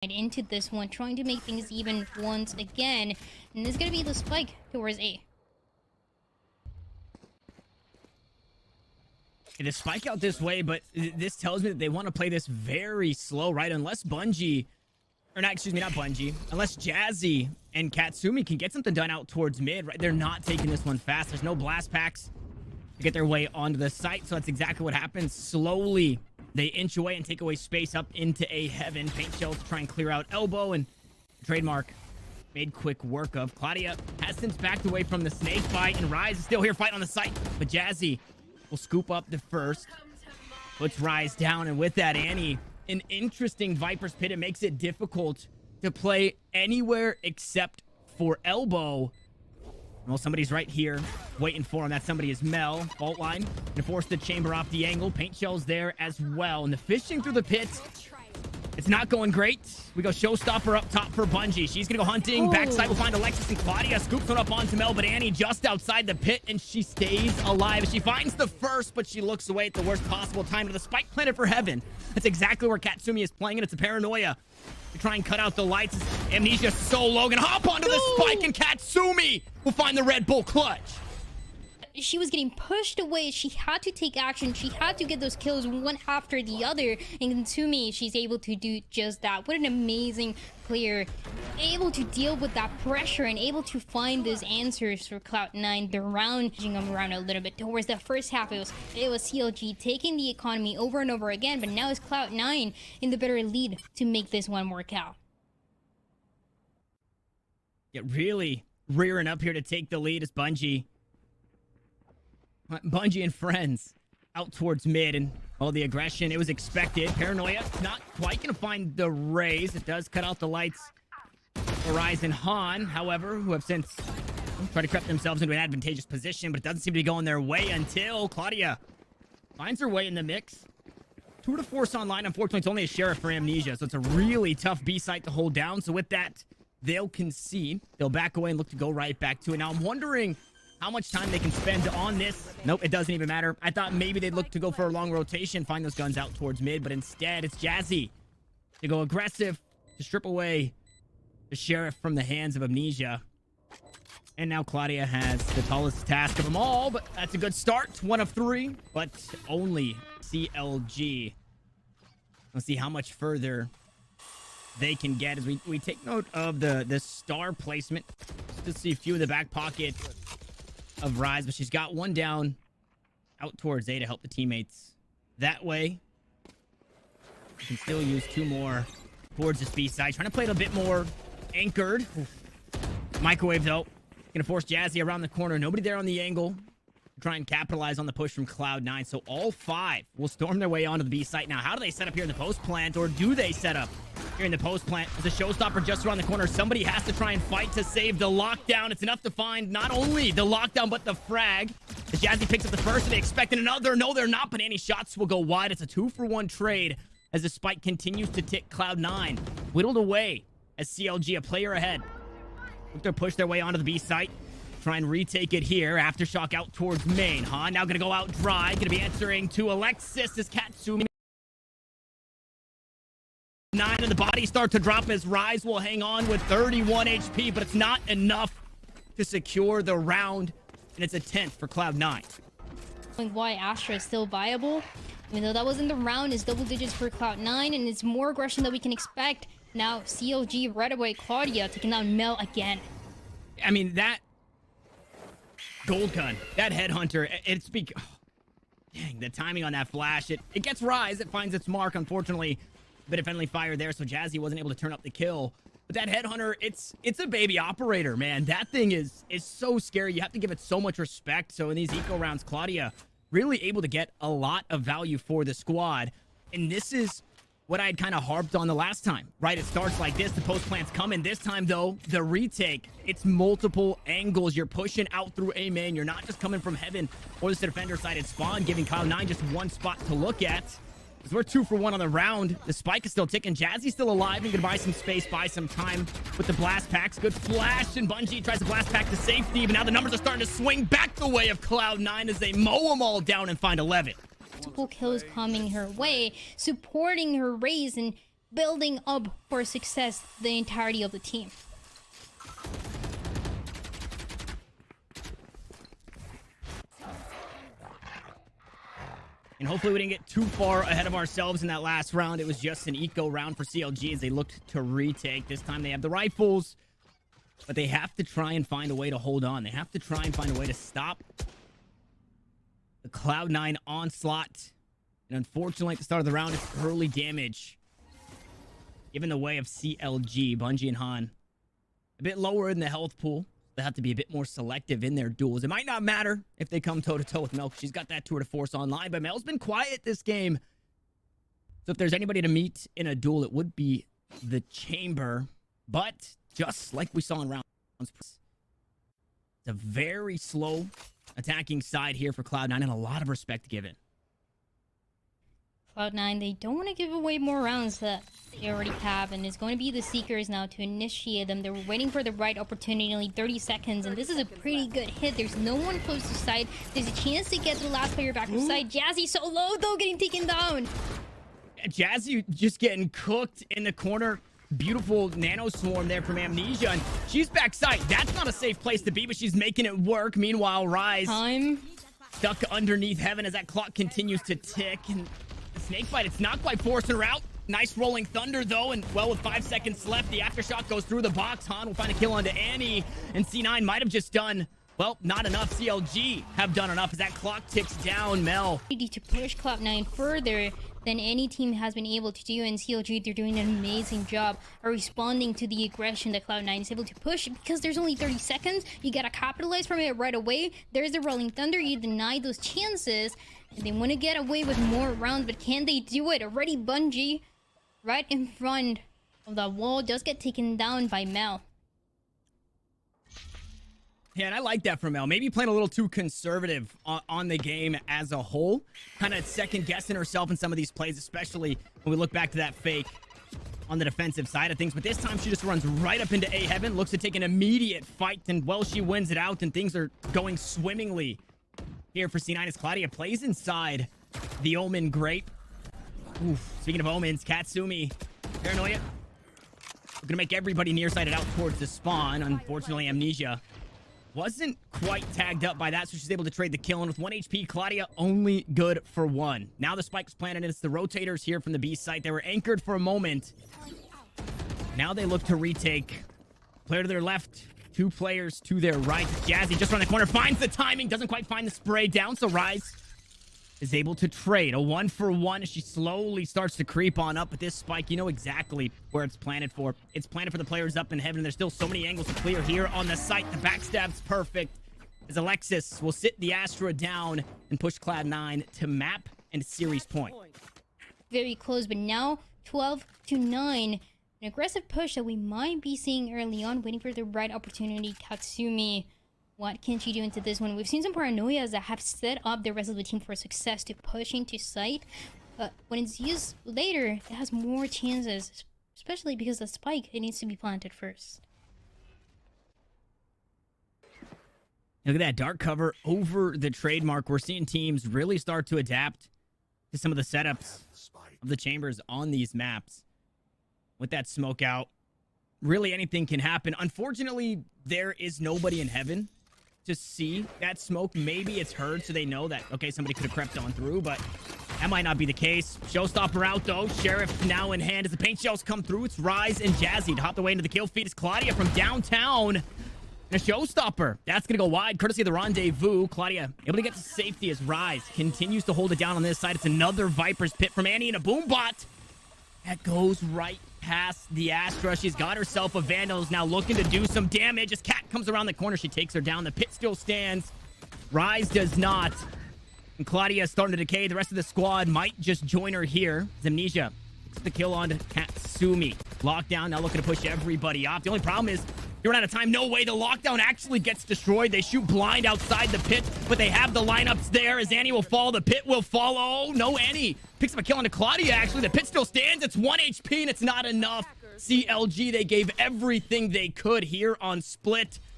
Into this one, trying to make things even once again, and this is gonna be the spike towards A. The spike out this way, but this tells me that they want to play this very slow, right? Unless Bungie, or not, excuse me, not Bungie, unless Jazzy and Katsumi can get something done out towards mid, right? They're not taking this one fast. There's no blast packs to get their way onto the site, so that's exactly what happens. Slowly, they inch away and take away space up into A heaven. Paint shells to try and clear out elbow, and trademark made quick work of. Claudia has since backed away from the snake fight, and Rise is still here fighting on the site, but Jazzy will scoop up the first, puts Rise down, and with that, Annie, an interesting Viper's Pit. It makes it difficult to play anywhere except for elbow. Well, somebody's right here waiting for him. That somebody is Mel. Fault line to force the chamber off the angle. Paint shells there as well, and the fishing through the pit, it's not going great. We go showstopper up top for Bungie. She's gonna go hunting. Backside we'll find Alexis, and Claudia scoops one up onto Mel, but Annie just outside the pit, and she stays alive. She finds the first, but she looks away at the worst possible time to the spike planted for heaven. That's exactly where Katsumi is playing it. It's a paranoia to try and cut out the lights. Amnesia so low, gonna hop onto the spike, and Katsumi will find the Red Bull clutch. She was getting pushed away. She had to take action. She had to get those kills one after the other. And to me, she's able to do just that. What an amazing player. Able to deal with that pressure and able to find those answers for Cloud9. The round, changing them around a little bit. Towards the first half, it was CLG taking the economy over and over again. But now it's Cloud9 in the better lead to make this one work out. Yeah, really rearing up here to take the lead is Bungie. Bungie and friends out towards mid, and all the aggression, it was expected. Paranoia not quite gonna find the raise. It does cut out the lights. Verizon Han, however, who have since tried to creep themselves into an advantageous position, but it doesn't seem to be going their way until Claudia finds her way in the mix. Tour de Force online, unfortunately, it's only a sheriff for Amnesia, so it's a really tough B site to hold down. So with that, they'll concede. They'll back away and look to go right back to it. Now, I'm wondering how much time they can spend on this. Nope, it doesn't even matter. I thought maybe they'd look to go for a long rotation, find those guns out towards mid, but instead it's Jazzy to go aggressive, to strip away the sheriff from the hands of Amnesia. And now Claudia has the tallest task of them all, but that's a good start. 1 of 3, but only CLG. Let's see how much further they can get as we take note of the star placement. Just to see a few in the back pocket of Rise, but she's got one down out towards A to help the teammates that way. You can still use 2 more towards this B side, trying to play it a bit more anchored. Microwave though, gonna force Jazzy around the corner. Nobody there on the angle. Try and capitalize on the push from Cloud9. So all 5 will storm their way onto the B site. Now, how do they set up here in the post plant, or do they set up here in the post plant? The showstopper just around the corner. Somebody has to try and fight to save the lockdown. It's enough to find not only the lockdown, but the frag. The Jazzy picks up the first, and they expect another. No, they're not, but any shots will go wide. It's a 2-for-1 trade as the spike continues to tick. Cloud9 whittled away as CLG, a player ahead, look to push their way onto the B site. Try and retake it here. Aftershock out towards main. Han now gonna go out dry. Gonna be answering to Alexis as Katsumi. 9 and the body start to drop as Rise will hang on with 31 HP, but it's not enough to secure the round, and it's a 10th for Cloud9. Why Astra is still viable, even though that wasn't the round, is double digits for Cloud9, and it's more aggression that we can expect. Now CLG right away. Claudia taking down Mel again. I mean, that gold gun, that headhunter, oh, dang, the timing on that flash, it gets Rise, it finds its mark. Unfortunately, a bit of friendly fire there, so Jazzy wasn't able to turn up the kill. But that headhunter, it's a baby operator, man. That thing is so scary. You have to give it so much respect. So in these eco rounds, Claudia really able to get a lot of value for the squad. And this is what I had kind of harped on the last time, right? It starts like this, the post plant's coming. This time though, the retake, it's multiple angles. You're pushing out through A main. You're not just coming from heaven or this defender sided spawn, giving Cloud9 just one spot to look at. Because we're 2 for 1 on the round. The spike is still ticking. Jazzy's still alive. He's going to buy some space, buy some time with the blast packs. Good flash, and Bungie tries to blast pack to safety. But now the numbers are starting to swing back the way of Cloud9 as they mow them all down and find 11. Multiple kills coming her way, supporting her raise and building up for success the entirety of the team. And hopefully we didn't get too far ahead of ourselves in that last round. It was just an eco round for CLG as they looked to retake. This time they have the rifles, but they have to try and find a way to hold on. They have to try and find a way to stop the Cloud9 onslaught. And unfortunately, at the start of the round, it's early damage given the way of CLG, Bungie and Han. A bit lower in the health pool. They have to be a bit more selective in their duels. It might not matter if they come toe-to-toe with Mel. She's got that tour de force online, but Mel's been quiet this game. So if there's anybody to meet in a duel, it would be the Chamber. But just like we saw in round, it's a very slow attacking side here for Cloud9 and a lot of respect given. Cloud9, they don't want to give away more rounds that they already have, and it's going to be the Seekers now to initiate them. They were waiting for the right opportunity, only 30 seconds, and this is a pretty good hit. There's no one close to side. There's a chance to get the last player back to side. Jazzy so low, though, getting taken down. Jazzy just getting cooked in the corner. Beautiful nano swarm there from Amnesia, and she's backside. That's not a safe place to be, but she's making it work. Meanwhile, Rise stuck underneath heaven as that clock continues to tick, and the snakebite, it's not quite forcing her out. Nice rolling thunder, though, and well, with 5 seconds left, the aftershock goes through the box. Han will find a kill onto Annie, and C9 might have just done, well, not enough. CLG have done enough as that clock ticks down. Mel need to push Cloud9 further than any team has been able to do, and CLG, they're doing an amazing job of responding to the aggression that Cloud9 is able to push. Because there's only 30 seconds, you gotta capitalize from it right away. There's the rolling thunder, you deny those chances, and they want to get away with more rounds, but can they do it? Already Bungie right in front of the wall does get taken down by Mel. Yeah, and I like that from Mel. Maybe playing a little too conservative on the game as a whole. Kind of second-guessing herself in some of these plays, especially when we look back to that fake on the defensive side of things. But this time, she just runs right up into A heaven, looks to take an immediate fight, and, well, she wins it out, and things are going swimmingly here for C9 as Claudia plays inside the Omen Grape. Oof. Speaking of Omens, Katsumi, Paranoia. We're going to make everybody nearsighted out towards the spawn. Unfortunately, Amnesia wasn't quite tagged up by that, so she's able to trade the kill. And with 1 HP, Claudia only good for 1. Now the spike's planted, and it's the rotators here from the B site. They were anchored for a moment. Now they look to retake. Player to their left, 2 players to their right. Jazzy just around the corner, finds the timing, doesn't quite find the spray down, so Rise is able to trade. A 1-for-1 as she slowly starts to creep on up. But this spike, you know exactly where it's planted for. It's planted for the players up in heaven, and there's still so many angles to clear here on the site. The backstab's perfect as Alexis will sit the Astra down and push Cloud9 to map and series point. Very close, but now 12-9. An aggressive push that we might be seeing early on, waiting for the right opportunity. Katsumi, what can she do into this one? We've seen some paranoias that have set up the rest of the team for success to push into sight. But when it's used later, it has more chances, especially because the spike, it needs to be planted first. Look at that dark cover over the trademark. We're seeing teams really start to adapt to some of the setups of the chambers on these maps. With that smoke out, really anything can happen. Unfortunately, there is nobody in heaven to see that smoke. Maybe it's heard, so they know that, okay, somebody could have crept on through, but that might not be the case. Showstopper out, though. Sheriff now in hand as the paint shells come through. It's Rise and Jazzy to hop the way into the kill feed. It's Claudia from downtown. And a showstopper. That's going to go wide, courtesy of the rendezvous. Claudia able to get to safety as Rise continues to hold it down on this side. It's another Viper's Pit from Annie and a boom bot. That goes right past the Astra. She's got herself a Vandal's now looking to do some damage. As Cat comes around the corner, she takes her down. The pit still stands. Rise does not. And Claudia is starting to decay. The rest of the squad might just join her here. Amnesia gets the kill on Katsumi. Lockdown now looking to push everybody off. The only problem is You're out of time. No way. The lockdown actually gets destroyed. They shoot blind outside the pit, but they have the lineups there as Annie will fall. The pit will follow. Oh, no, Annie picks up a kill onto Claudia, actually. The pit still stands. It's 1 HP, and it's not enough. CLG, they gave everything they could here on Split.